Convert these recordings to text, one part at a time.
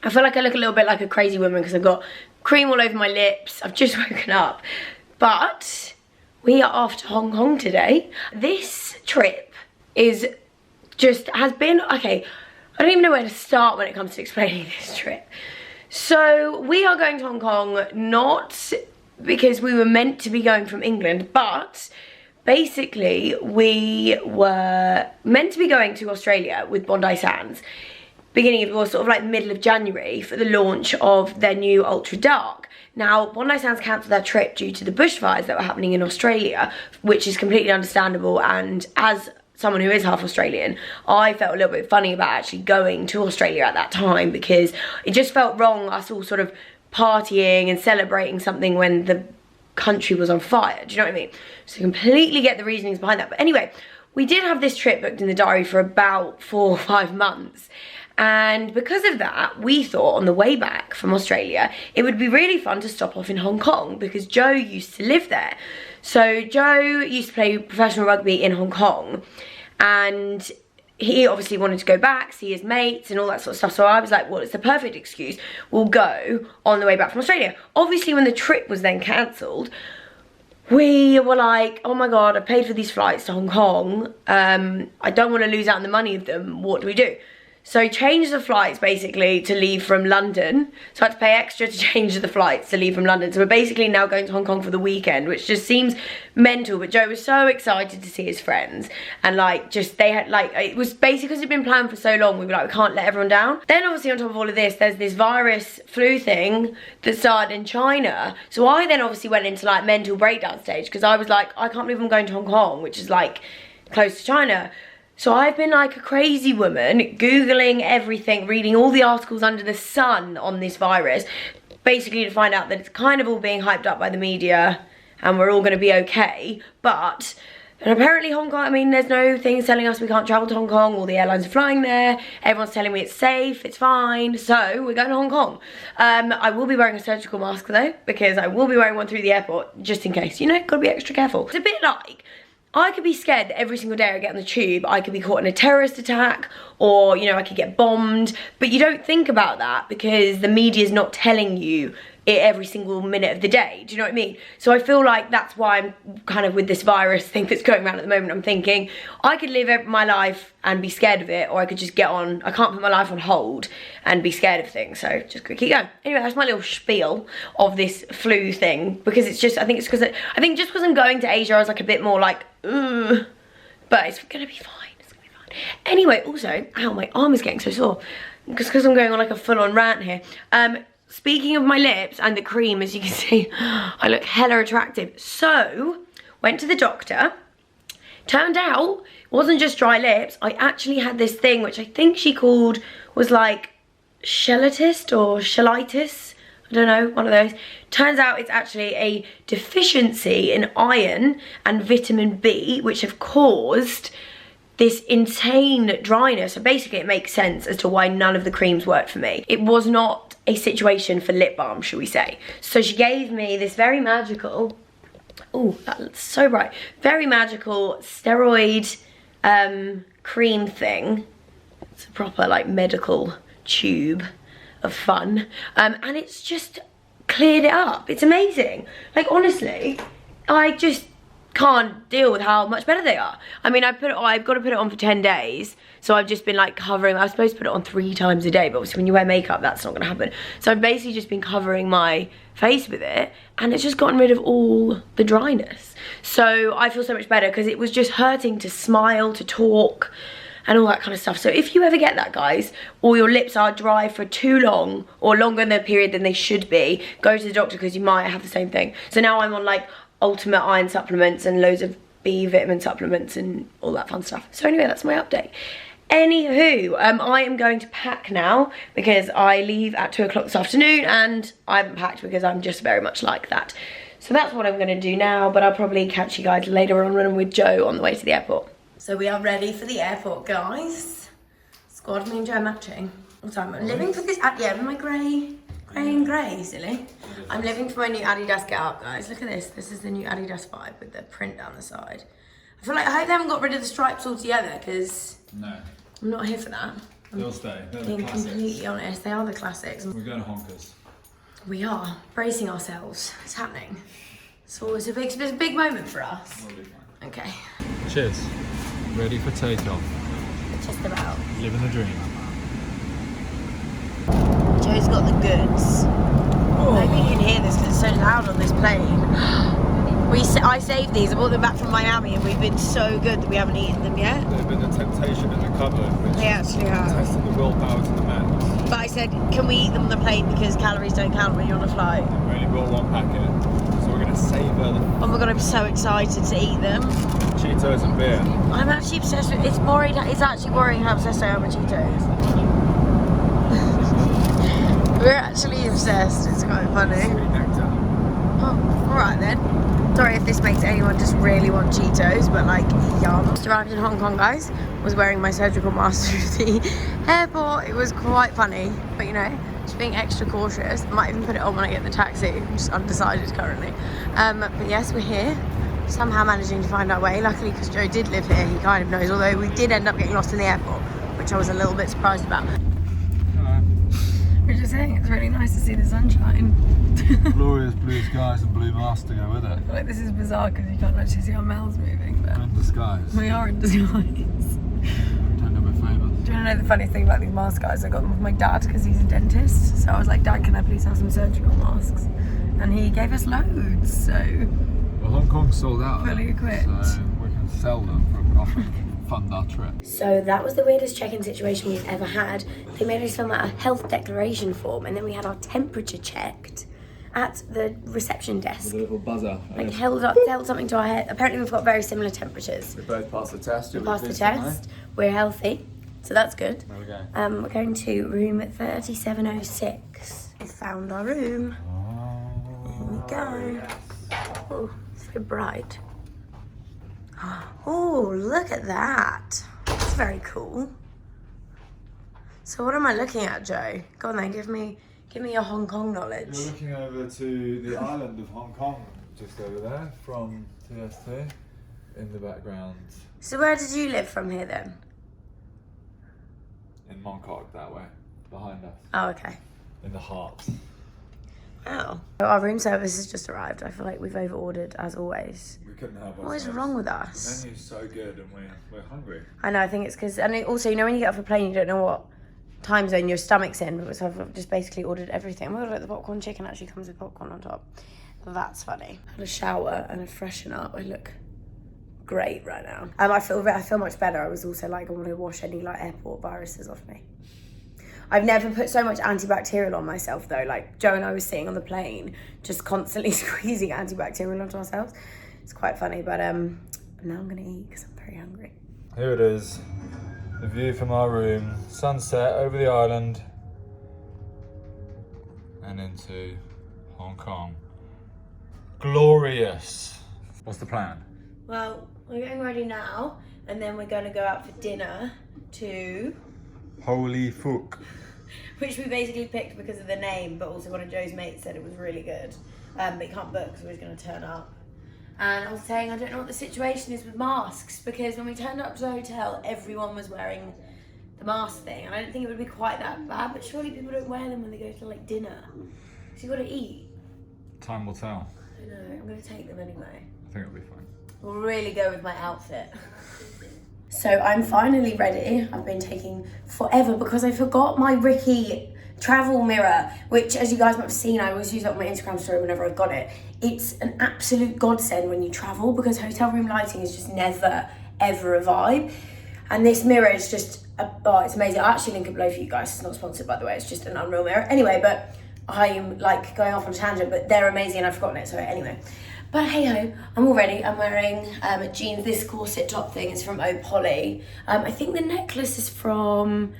I feel like I look a little bit like a crazy woman because I've got cream all over my lips. I've just woken up. But we are off to Hong Kong today. This trip is just, has been, okay, I don't even know where to start when it comes to explaining this trip. So we are going to Hong Kong, not because we were meant to be going from England, but basically we were meant to be going to Australia with Bondi Sands beginning of, or sort of like middle of January for the launch of their new Ultra Dark. Now, Bondi Sands cancelled their trip due to the bushfires that were happening in Australia, which is completely understandable, and as someone who is half Australian, I felt a little bit funny about actually going to Australia at that time because it just felt wrong, us all sort of partying and celebrating something when the country was on fire. Do you know what I mean? So I completely get the reasonings behind that. But anyway, we did have this trip booked in the diary for about 4 or 5 months. And because of that, we thought on the way back from Australia, it would be really fun to stop off in Hong Kong because Joe used to live there. So Joe used to play professional rugby in Hong Kong, and he obviously wanted to go back, see his mates and all that sort of stuff. So I was like, well, it's the perfect excuse. We'll go on the way back from Australia. Obviously, when the trip was then cancelled, we were like, oh my God, I paid for these flights to Hong Kong. I don't want to lose out on the money of them. What do we do? So I changed the flights basically to leave from London. So I had to pay extra to change the flights to leave from London. So we're basically now going to Hong Kong for the weekend, which just seems mental. But Joe was so excited to see his friends. And like, just they had like, it was basically because it'd been planned for so long. We were like, we can't let everyone down. Then obviously on top of all of this, there's this virus flu thing that started in China. So I then obviously went into like mental breakdown stage because I was like, I can't believe I'm going to Hong Kong, which is like close to China. So I've been like a crazy woman, Googling everything, reading all the articles under the sun on this virus, basically to find out that it's kind of all being hyped up by the media and we're all gonna be okay. But, and apparently Hong Kong, I mean, there's no things telling us we can't travel to Hong Kong, all the airlines are flying there, everyone's telling me it's safe, it's fine, so we're going to Hong Kong. I will be wearing a surgical mask though, because I will be wearing one through the airport, just in case, you know, gotta be extra careful. It's a bit like, I could be scared that every single day I get on the tube, I could be caught in a terrorist attack, or, you know, I could get bombed. But you don't think about that because the media is not telling you it every single minute of the day. Do you know what I mean? So I feel like that's why I'm kind of with this virus thing that's going around at the moment. I'm thinking I could live my life and be scared of it, or I could just get on, I can't put my life on hold and be scared of things. So just keep going. Anyway, that's my little spiel of this flu thing, because it's just, I think it's because, I think just because I'm going to Asia, I was like a bit more like, ugh, but it's gonna be fine, it's gonna be fine. Anyway, also, ow, my arm is getting so sore, because I'm going on like a full-on rant here. Speaking of my lips and the cream, as you can see, I look hella attractive. So, went to the doctor. Turned out, it wasn't just dry lips. I actually had this thing, which I think she called, was like, cheilitis or cheilitis. I don't know, one of those. Turns out it's actually a deficiency in iron and vitamin B, which have caused this insane dryness. So basically it makes sense as to why none of the creams worked for me. It was not a situation for lip balm, shall we say. So she gave me this very magical, oh, that looks so bright, very magical steroid cream thing. It's a proper like medical tube of fun, and it's just cleared it up. It's amazing. Like honestly, I just can't deal with how much better they are. I mean, I've got to put it on for 10 days, so I've just been like covering, I was supposed to put it on 3 times a day, but obviously when you wear makeup that's not gonna happen. So I've basically just been covering my face with it, and it's just gotten rid of all the dryness. So I feel so much better, because it was just hurting to smile, to talk, and all that kind of stuff. So if you ever get that, guys, or your lips are dry for too long, or longer in the period than they should be, go to the doctor, because you might have the same thing. So now I'm on like Ultimate Iron supplements and loads of B vitamin supplements and all that fun stuff. So anyway, that's my update. Anywho, I am going to pack now because I leave at 2 o'clock this afternoon, and I haven't packed because I'm just very much like that. So that's what I'm going to do now, but I'll probably catch you guys later on when I'm with Joe on the way to the airport. So we are ready for the airport, guys. Squad, me and Joe are matching. What time? I'm living for this, yeah, my grey and grey, silly. I'm living for my new Adidas get up, guys. Look at this. This is the new Adidas vibe with the print down the side. I feel like, I hope they haven't got rid of the stripes altogether, because no, I'm not here for that. They'll stay. They're the Being classics. completely honest, they are the classics. We're going to Honkers. We are bracing ourselves. It's happening. So it's a big moment for us. We'll be fine. Okay. Cheers. Ready for takeoff. Just about. Living the dream. Joe's got the goods. Maybe you can hear this because it's so loud on this plane. I saved these. I brought them back from Miami, and we've been so good that we haven't eaten them yet. They've been a temptation in the cupboard, which They actually have. tested the willpower to the max. But I said, can we eat them on the plane because calories don't count when you're on a flight? We only brought one packet, so we're going to savour the Oh my god, I'm so excited to eat them. Cheetos and beer. I'm actually obsessed with. It's actually worrying how obsessed I am with Cheetos. We're actually obsessed. It's quite funny. Sweet nectar. Oh, alright then. Sorry if this makes anyone just really want Cheetos, but like, yum. Just arrived in Hong Kong, guys. Was wearing my surgical mask through the airport. It was quite funny, but you know, just being extra cautious. I might even put it on when I get the taxi. I'm just undecided currently. But yes, we're here. Somehow managing to find our way. Luckily, because Joe did live here, he kind of knows. Although we did end up getting lost in the airport, which I was a little bit surprised about. We're just saying it's really nice to see the sunshine. Glorious blue skies and blue masks to go with it. Like, this is bizarre because you can't actually see our mouths moving, but We're in disguise. we are in disguise. Don't know we're famous. Do you want to know the funniest thing about these masks, guys? I got them with my dad because he's a dentist. So I was like, Dad, can I please have some surgical masks? And he gave us loads, so Well, Hong Kong's sold out. Fully equipped. So we can sell them for a profit and fund our trip. So that was the weirdest check-in situation we've ever had. They made us fill out a health declaration form, and then we had our temperature checked at the reception desk. With a little buzzer. Like held something to our head. Apparently we've got very similar temperatures. We both passed the test. We passed the test. We're healthy, so that's good. There we go. We're going to room 3706. We found our room. Here we go. Oh, it's very bright. Oh, look at that. That's very cool. So what am I looking at, Joe? Go on then, give me your Hong Kong knowledge. You're looking over to the island of Hong Kong, just over there, from TST, in the background, So where did you live from here then? in Mongkok, that way, behind us, Oh, okay. in the heart. Wow. So our room service has just arrived. I feel like we've over-ordered as always. We couldn't help ourselves. What is wrong with The us? menu's so good and we're hungry. I know, I think it's because, and also, you know, when you get off a plane, you don't know what time zone your stomach's in, so I've just basically ordered everything. Oh, look, the popcorn chicken actually comes with popcorn on top. That's funny. Had a shower and a freshen up. I look great right now. I feel much better. I was also like, I want to wash any like airport viruses off me. I've never put so much antibacterial on myself though. Like Joe and I was sitting on the plane, just constantly squeezing antibacterial onto ourselves. It's quite funny, but now I'm gonna eat because I'm very hungry. Here it is, the view from our room, sunset over the island and into Hong Kong. Glorious. What's the plan? Well, we're getting ready now, and then we're gonna go out for dinner to, Holy Fook. which we basically picked because of the name, but also one of Joe's mates said it was really good. But he can't book, so we're just gonna turn up. And I was saying, I don't know what the situation is with masks, because when we turned up to the hotel, everyone was wearing the mask thing, and I didn't think it would be quite that bad, but surely people don't wear them when they go to like dinner. So you gotta eat. Time will tell. I know, I'm gonna take them anyway. I think it'll be fine. We'll really go with my outfit. So I'm finally ready. I've been taking forever because I forgot my Ricky travel mirror, which, as you guys might have seen, I always use it on my Instagram story whenever I've got it. It's an absolute godsend when you travel because hotel room lighting is just never, ever a vibe. And this mirror is just, oh, it's amazing. I'll actually link it below for you guys. It's not sponsored, by the way. It's just an Unreal mirror. Anyway, but I'm like going off on a tangent, but they're amazing and I've forgotten it, so anyway. But hey ho, I'm all ready. I'm wearing jeans. This corset top thing is from Opoly. I think the necklace is from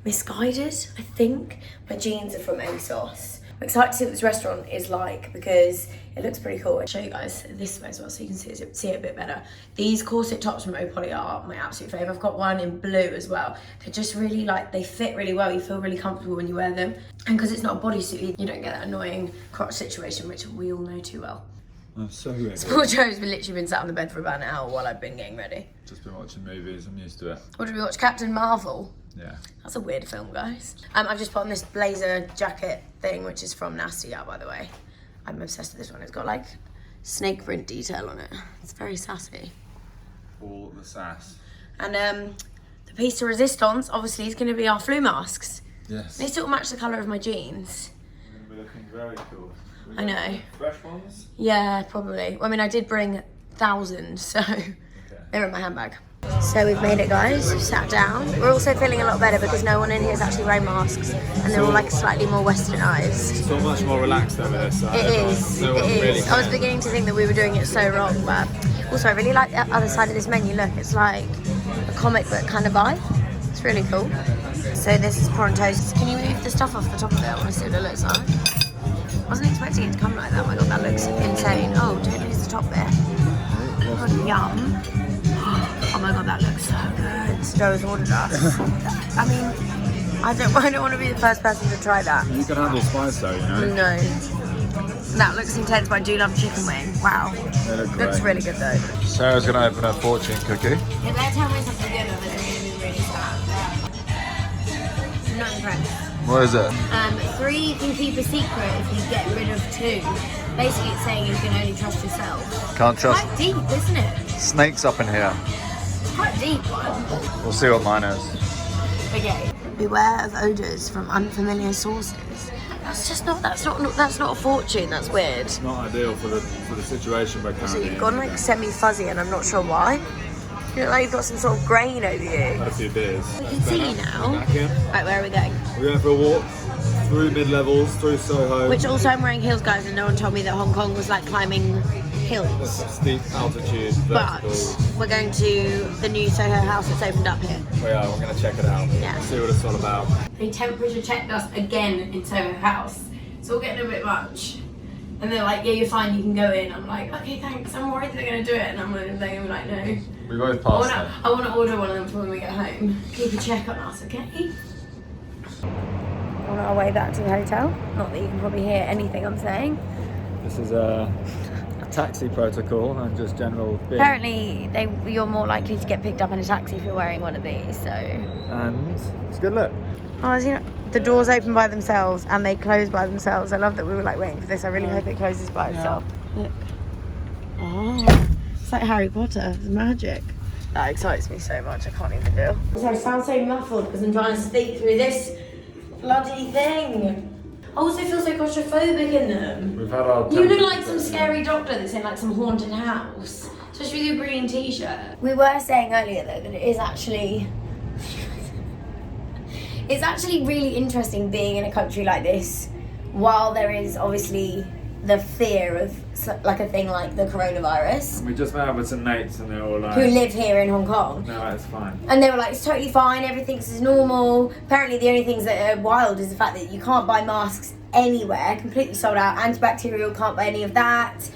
Misguided, I think. My jeans are from ASOS. I'm excited to see what this restaurant is like because it looks pretty cool. I'll show you guys this way as well so you can see it a bit better. These corset tops from Opoly are my absolute favourite. I've got one in blue as well. They're just really like, they fit really well. You feel really comfortable when you wear them. And because it's not a bodysuit, you don't get that annoying crotch situation, which we all know too well. I'm so ready. Poor Joe's literally been sat on the bed for about an hour while I've been getting ready. Just been watching movies, I'm used to it. What did we watch? Captain Marvel. Yeah. That's a weird film, guys. I've just put on this blazer jacket thing, which is from Nasty Gal, by the way. I'm obsessed with this one. It's got like snake print detail on it. It's very sassy. All the sass. And the piece de resistance, obviously, is going to be our flu masks. Yes. They sort of match the colour of my jeans. We're looking very cool. I know. Fresh ones? Yeah, probably. I mean, I did bring thousands, so they're in my handbag. So we've made it, guys. We've sat down. We're also feeling a lot better because no one in here is actually wearing masks, and they're all like slightly more westernised. So much more relaxed over this side. It is. I was beginning to think that we were doing it so wrong, but also I really like the other side of this menu. Look, it's like a comic book kind of vibe. It's really cool. So this is Pronto's. Can you move the stuff off the top of it? I want to see what it looks like. I wasn't expecting it to come like that. Oh my god, that looks insane. Oh, don't lose the top bit. Oh, yum. Oh my god, that looks so good. Joe's ordered us. I mean, I don't want to be the first person to try that. You can handle spice though, you know? No. That looks intense, but I do love chicken wing. Wow. They look great. Looks really good though. Sarah's going to open her fortune cookie. If they tell me something good, I'm going to be really sad. Not impressed. What is it? 3 can keep a secret if you get rid of 2. Basically, it's saying you can only trust yourself. Can't trust. Quite deep, isn't it? Snakes up in here. Quite deep one. We'll see what mine is. Okay. Beware of odours from unfamiliar sources. That's not a fortune. That's weird. It's not ideal for the situation we're currently So in. you've gone like semi-fuzzy, and I'm not sure why. You look like you've got some sort of grain over you. Had a few beers. We can see now. Back in. Right, where are we going? We're going for a walk through mid-levels, through Soho. Which also I'm wearing heels, guys, and no one told me that Hong Kong was like climbing hills. Steep altitude, But vertical. we're going to the new Soho house that's opened up here. We are, we're going to check it out. Yeah. See what it's all about. They temperature checked us again in Soho House. It's all getting a bit much. And they're like, yeah, you're fine, you can go in. I'm like, okay, thanks. I'm worried they're going to do it. And they're going to be like, no. We both passed it. I want to order one of them for when we get home. Keep a check on us, okay? On our way back to the hotel. Not that you can probably hear anything I'm saying. This is a taxi protocol and just general being. Apparently, you're more likely to get picked up in a taxi if you're wearing one of these, so... And it's a good look. Oh, you know, the doors open by themselves and they close by themselves. I love that we were like waiting for this. I really hope it closes by itself. Look. Oh, it's like Harry Potter. It's magic. That excites me so much. I can't even deal. So I sound so muffled because I'm trying to speak through this bloody thing. I also feel so claustrophobic in them. We've had our. You look like some scary doctor that's in like some haunted house. Especially with your green t-shirt. We were saying earlier though that it is actually... It's actually really interesting being in a country like this while there is obviously the fear of like a thing like the coronavirus. We just met up with some mates and they were like... Who live here in Hong Kong. No, it's fine. And they were like, it's totally fine, everything's as normal. Apparently the only things that are wild is the fact that you can't buy masks anywhere, completely sold out. Antibacterial, can't buy any of that.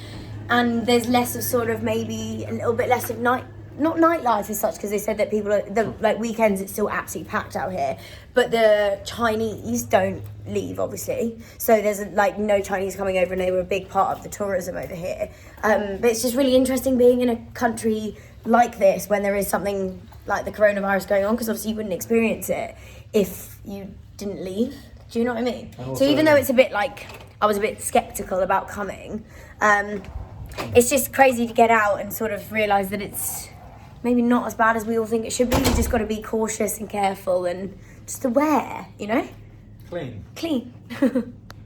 And there's less of sort of maybe a little bit less of not nightlife as such, because they said that people are, like weekends it's still absolutely packed out here, but the Chinese don't leave obviously, so there's like no Chinese coming over, and they were a big part of the tourism over here. But it's just really interesting being in a country like this when there is something like the coronavirus going on, because obviously you wouldn't experience it if you didn't leave. Do you know what I mean? So even though it's a bit like, I was a bit skeptical about coming, it's just crazy to get out and sort of realise that it's maybe not as bad as we all think it should be. You just got to be cautious and careful and just aware, you know? Clean.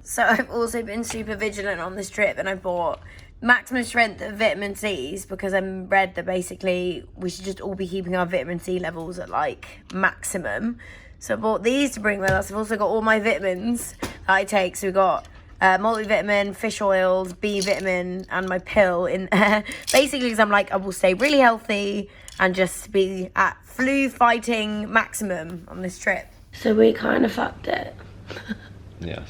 So I've also been super vigilant on this trip, and I bought maximum strength of vitamin C's because I read that basically we should just all be keeping our vitamin C levels at like maximum. So I bought these to bring with us. I've also got all my vitamins that I take. So we've got multivitamin, fish oils, B vitamin, and my pill in there. Basically, because I'm like, I will stay really healthy and just be at flu fighting maximum on this trip. So we kind of fucked it. Yes.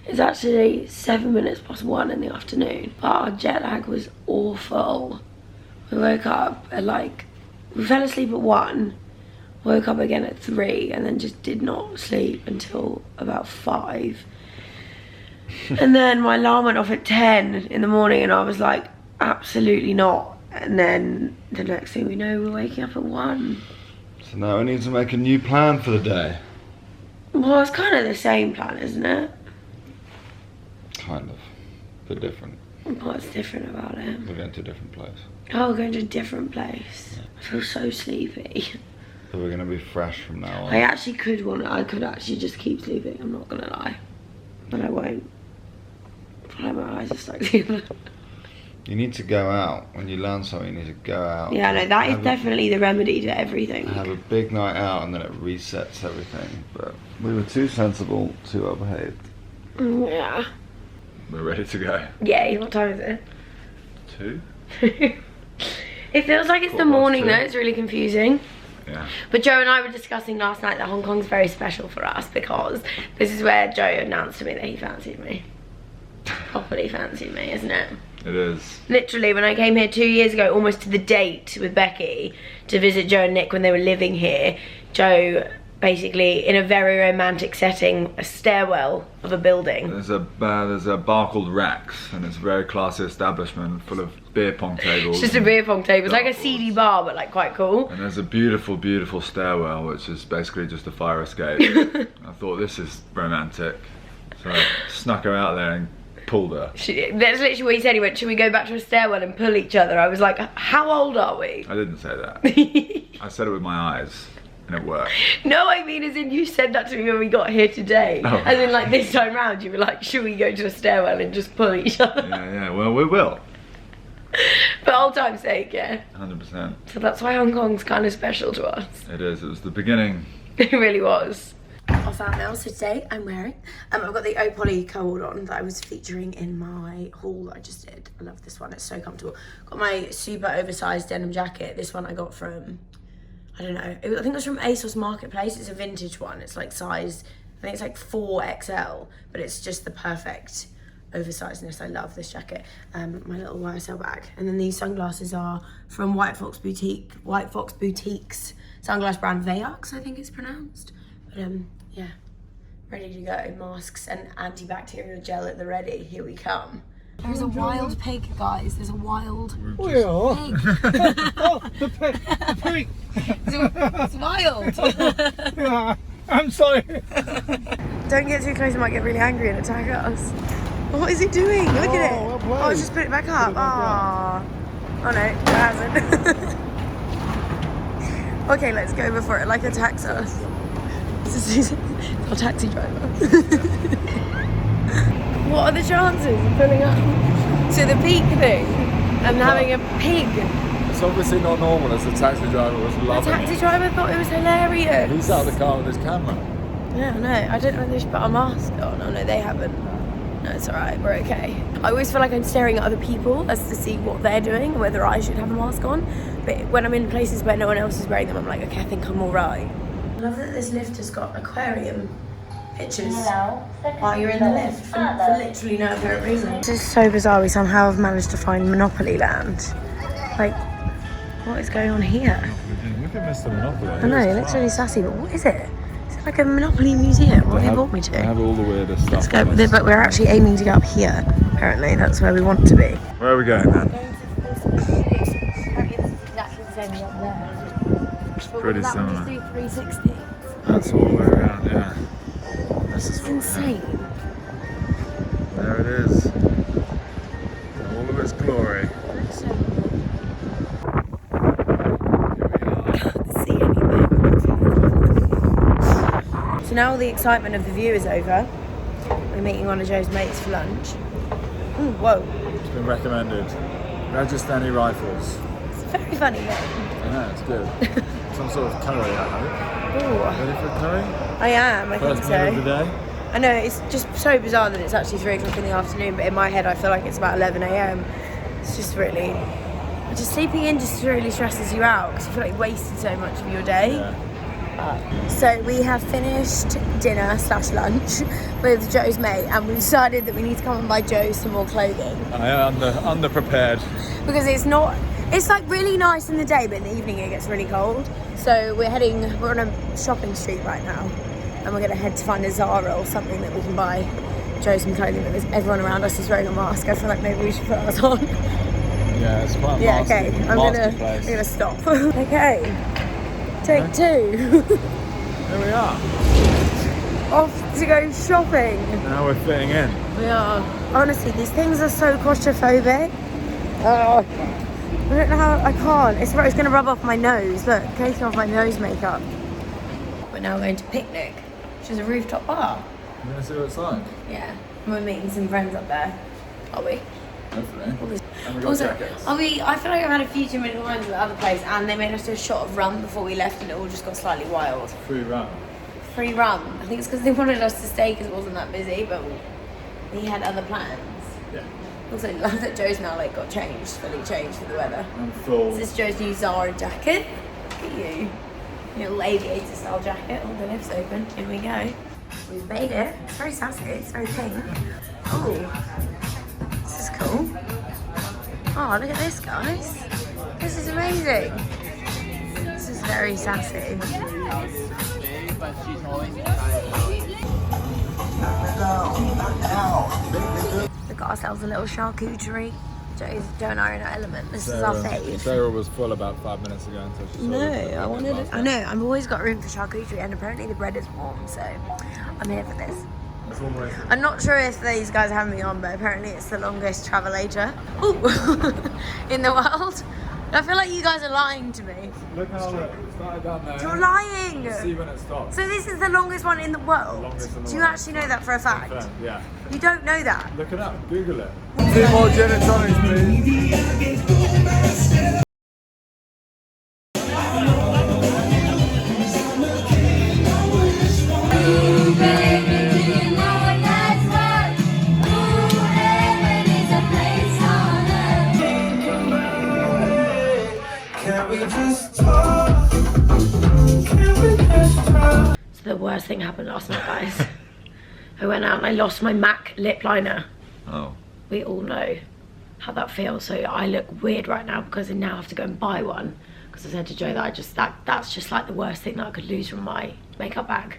It's actually 7 minutes past 1 in the afternoon. Our jet lag was awful. We woke up at like, we fell asleep at 1, woke up again at 3, and then just did not sleep until about 5. And then my alarm went off at 10 in the morning, and I was like, absolutely not. And then the next thing we know, we're waking up at 1. So now we need to make a new plan for the day. Well, it's kind of the same plan, isn't it? Kind of. But different. What's different about it? We're going to a different place. Oh, we're going to a different place. I feel so sleepy. So we're going to be fresh from now on. I could actually just keep sleeping, I'm not gonna lie. But I won't. But my eyes are starting to... You need to go out. When you learn something, you need to go out. Yeah, no, that is definitely the remedy to everything. Have a big night out and then it resets everything. But we were too sensible, too well behaved. Yeah. We're ready to go. Yay, what time is it? 2? It feels like it's the morning though, it's really confusing. Yeah. But Joe and I were discussing last night that Hong Kong's very special for us because this is where Joe announced to me that he fancied me. Properly fancied me, isn't it? It is. Literally, when I came here 2 years ago, almost to the date with Becky, to visit Joe and Nick when they were living here, Joe basically, in a very romantic setting, a stairwell of a building. There's a bar called Rex, and it's a very classy establishment full of beer pong tables. It's just a beer pong table. It's like a seedy bar, but like quite cool. And there's a beautiful, beautiful stairwell, which is basically just a fire escape. I thought, this is romantic. So I snuck her out there and pulled her. That's literally what he said. He went, should we go back to a stairwell and pull each other? I was like, how old are we? I didn't say that. I said it with my eyes, and it worked. No, I mean as in you said that to me when we got here today. Oh. As in like this time round, you were like, should we go to a stairwell and just pull each other? Yeah, well, we will. For old time's sake, yeah. 100%. So that's why Hong Kong's kind of special to us. It is. It was the beginning. It really was. Off out now, so today I'm wearing, I've got the Opoly co-ord on that I was featuring in my haul that I just did. I love this one, it's so comfortable. Got my super oversized denim jacket. This one I got from, I don't know, I think it was from ASOS Marketplace. It's a vintage one. It's like size, I think it's like 4XL, but it's just the perfect oversizedness. I love this jacket. My little YSL bag. And then these sunglasses are from White Fox Boutique's sunglass brand Veox, I think it's pronounced. But yeah, ready to go. Masks and antibacterial gel at the ready. Here we come. There's a wild pig, guys. There's a wild pig. Oh, the pig. It's wild. Yeah, I'm sorry. Don't get too close, it might get really angry and attack us. What is it doing? Look at it. Well Oh, it's just put it back up. Ah. Oh no, it hasn't. Okay, let's go before it like attacks us. This is our taxi driver. What are the chances of pulling up to the peak thing and having a pig? It's obviously not normal, as the taxi driver was The loving taxi driver thought it was hilarious. He's out of the car with his camera. Yeah, no, I don't know if they should put our mask on. Oh no, they haven't. No, it's alright, we're okay. I always feel like I'm staring at other people as to see what they're doing, whether I should have a mask on. But when I'm in places where no one else is wearing them, I'm like, okay, I think I'm alright. I love that this lift has got aquarium pictures while you're in the lift for literally no apparent reason. This is so bizarre. We somehow have managed to find Monopoly Land. Like, what is going on here? Look at Mr. Monopoly. I know, it looks really sassy, but what is it? Is it like a Monopoly museum? What have you brought me to? They have all the weirdest stuff. Let's go, but we're actually aiming to get up here. Apparently, that's where we want to be. Where are we going, man? Apparently, this is exactly the same as up there. It's pretty similar. 360. That's all the way around, yeah. This is It's insane. There it is. In all of its glory. See anything. So now all the excitement of the view is over. We're meeting one of Joe's mates for lunch. Ooh, whoa. It's been recommended. Rajasthani rifles. It's a very funny name. I know, it's good. Some sort of curry, I hope. Ooh. Ready for a curry? I am, I First think meal of the so. day? I know, it's just so bizarre that it's actually 3 o'clock in the afternoon, but in my head I feel like it's about 11 AM. It's just really... Just sleeping in just really stresses you out because you feel like you wasted so much of your day. Yeah. So we have finished dinner / lunch with Joe's mate, and we decided that we need to come and buy Joe some more clothing. I am underprepared. Because it's like really nice in the day, but in the evening it gets really cold. So we're on a shopping street right now, and we're gonna head to find a Zara or something that we can buy Joe some clothing with. Everyone around us is wearing a mask. I feel like maybe we should put ours on. Yeah, it's quite a Yeah, okay. I'm gonna stop. Okay. Take 2. Here we are. Off to go shopping. Now we're fitting in. We are. Honestly, these things are so claustrophobic. I don't know how, I can't. It's going to rub off my nose. Look, taking off my nose makeup. We're now going to Picnic, which is a rooftop bar. You want to see what it's like? Yeah, we're meeting some friends up there. Are we? Hopefully. And we got Also, jackets. I feel like I've had a few too many wines at the other place, and they made us do a shot of rum before we left, and it all just got slightly wild. Free rum. Free rum. I think it's because they wanted us to stay because it wasn't that busy, but we had other plans. Yeah. Also, I love that Joe's now like got changed, fully changed for the weather. I'm full. This is Joe's new Zara jacket. Look at you. Your little aviator style jacket. Oh, the lift's open. Here we go. We've made it. It's very sassy. It's very pink. Oh, this is cool. Oh, look at this, guys. This is amazing. This is very sassy. We got ourselves a little charcuterie. Joe and I are in our element. This is our fave. Sarah was full about 5 minutes ago until she saw No, it. I wanted it. I know, I've always got room for charcuterie, and apparently the bread is warm, so I'm here for this. It's almost... I'm not sure if these guys have me on, but apparently it's the longest travelator in the world. I feel like you guys are lying to me. Look how it started down there. You're lying! See when it stops. So this is the longest one in the world? Longest in the Do you world. actually know that for a fact? Yeah. You don't know that? Look it up. Google it. 2 more gin and tonics, please. So the worst thing happened last night, guys. I went out and I lost my MAC lip liner. Oh. We all know how that feels. So I look weird right now because I now have to go and buy one. Because I said to Joe that that's just like the worst thing that I could lose from my makeup bag.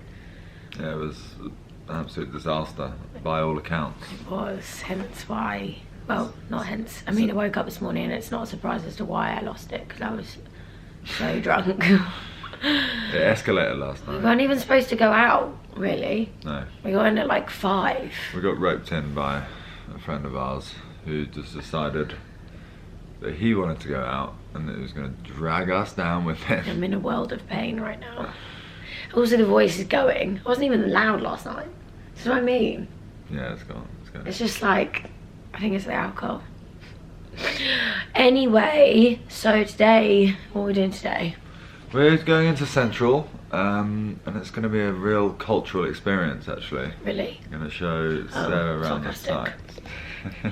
Yeah, it was an absolute disaster by all accounts. It was, hence why, well, not hence. I mean, I woke up this morning and it's not a surprise as to why I lost it because I was so drunk. It escalated last We night. weren't even supposed to go out, really. No. We got in at like 5. We got roped in by a friend of ours who just decided that he wanted to go out and that he was going to drag us down with him. I'm in a world of pain right now. Also, the voice is going. I wasn't even loud last night. That's what I mean. Yeah, it's gone. It's gone. It's just like, I think it's the alcohol. Anyway, so today, what are we doing today? We're going into Central, and it's going to be a real cultural experience, actually. Really? I'm going to show Sarah around the site. sarcastic.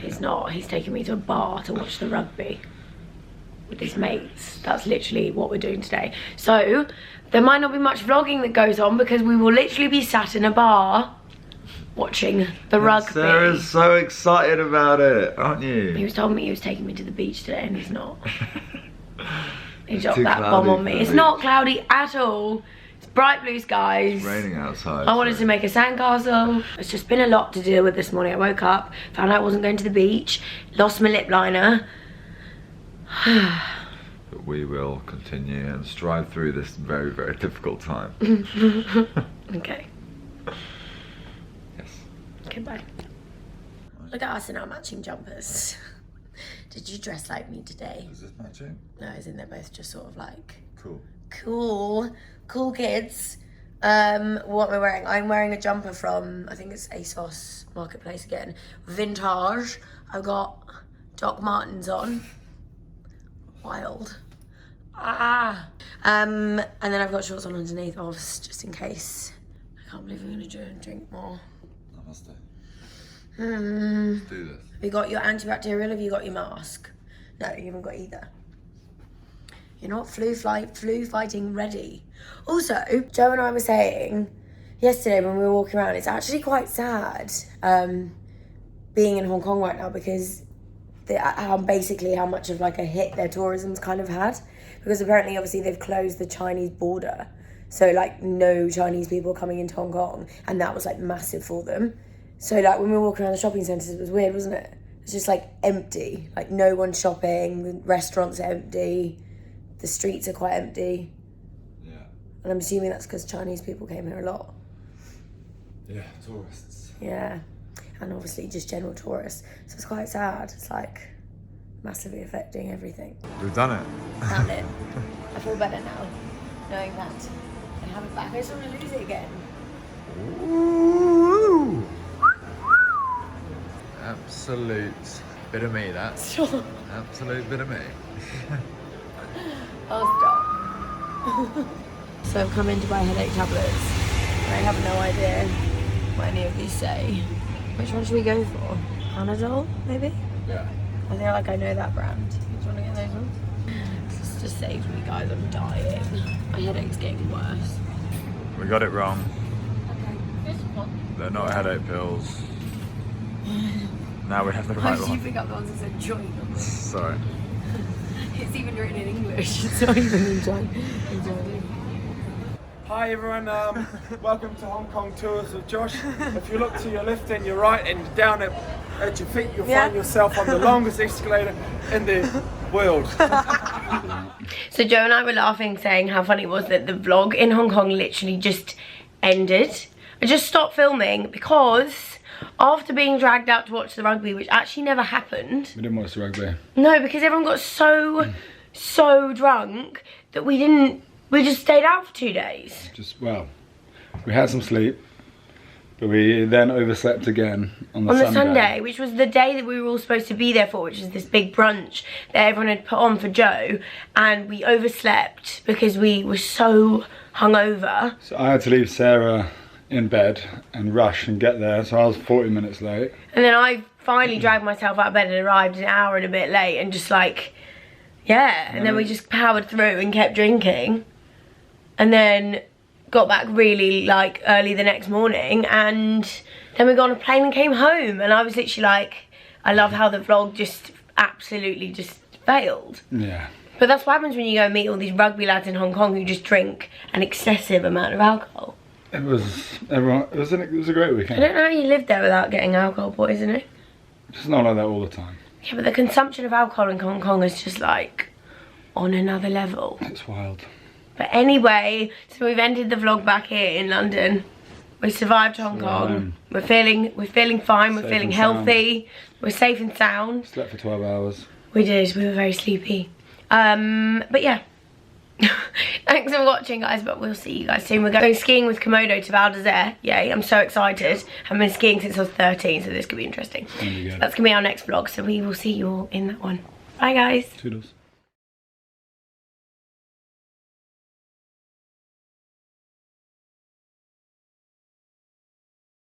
He's not. He's taking me to a bar to watch the rugby with his mates. That's literally what we're doing today. So, there might not be much vlogging that goes on because we will literally be sat in a bar watching the rugby. Sarah's so excited about it, aren't He you? was telling me he was taking me to the beach today and he's not. He It's dropped too that cloudy bomb on for me. the It's beach. not cloudy at all. It's bright blue skies. It's raining outside. I wanted so- to make a sandcastle. It's just been a lot to deal with this morning. I woke up, found out I wasn't going to the beach, lost my lip liner. But we will continue and strive through this very, very difficult time. Okay. Yes. Okay, bye. Look at us in our matching jumpers. Did you dress like me today? Is this matching? No, isn't they're both just sort of like Cool. cool kids. What am I wearing? I'm wearing a jumper from, I think it's ASOS Marketplace again, vintage. I've got Doc Martens on. Wild. And then I've got shorts on underneath, obviously, just in case. I can't believe I'm gonna drink more. Namaste. Let's do this. Have you got your antibacterial? Have you got your mask? No, you haven't got either. You're not flu fighting ready. Also, Joe and I were saying yesterday when we were walking around, it's actually quite sad being in Hong Kong right now because basically how much of like a hit their tourism's kind of had. Because apparently, obviously, they've closed the Chinese border. So, like, no Chinese people coming into Hong Kong. And that was, like, massive for them. So, like, when we were walking around the shopping centres, it was weird, wasn't it? It's just, like, empty. Like, no one's shopping. The restaurants are empty. The streets are quite empty. Yeah. And I'm assuming that's because Chinese people came here a lot. Yeah, tourists. Yeah, and obviously just general tourists. So it's quite sad. It's like massively affecting everything. We've done it. Found it. I feel better now, knowing that I have it back. I just want to lose it again. Ooh. Absolute bit of me, that. Stop. Absolute bit of me. I'll stop. So I've come in to buy headache tablets. I have no idea what any of these say. Which one should we go for? Panadol, maybe? Yeah. I feel like I know that brand. Do you want to get those ones? This just saves me, guys. I'm dying. My headache's getting worse. We got it wrong. Okay, this one. They're not headache pills. Now we have the Why right did you one. pick up the ones that said joint on them? Sorry. It's even written in English. It's not even in joint. Hi everyone, welcome to Hong Kong Tours with Josh. If you look to your left and your right and down at your feet, you'll find yourself on the longest escalator in the world. So Joe and I were laughing, saying how funny it was that the vlog in Hong Kong literally just ended. I just stopped filming because after being dragged out to watch the rugby, which actually never happened. We didn't watch the rugby. No, because everyone got so drunk that we just stayed out for 2 days. Well, we had some sleep, but we then overslept again on the Sunday, which was the day that we were all supposed to be there for, which is this big brunch that everyone had put on for Joe, and we overslept because we were so hungover. So I had to leave Sarah in bed and rush and get there, so I was 40 minutes late. And then I finally dragged myself out of bed and arrived an hour and a bit late, and just like, yeah, and then we just powered through and kept drinking. And then got back really like early the next morning, and then we got on a plane and came home, and I was literally like, I love how the vlog just absolutely just failed. Yeah. But that's what happens when you go and meet all these rugby lads in Hong Kong who just drink an excessive amount of alcohol. It was a great I weekend. don't know how you live there without getting alcohol poisoning. It's not like that all the time. Yeah, but the consumption of alcohol in Hong Kong is just like on another level. It's wild. But anyway, so we've ended the vlog back here in London. We survived Hong Kong. We're feeling fine. We're Safe feeling and healthy. We're safe and sound. Slept for 12 hours. We did. We were very sleepy. But yeah. Thanks for watching, guys. But we'll see you guys soon. We're going skiing with Komodo to Val d'Isere. Yay! I'm so excited. I've been skiing since I was 13, so this could be interesting. So that's gonna be our next vlog. So we will see you all in that one. Bye, guys. Toodles.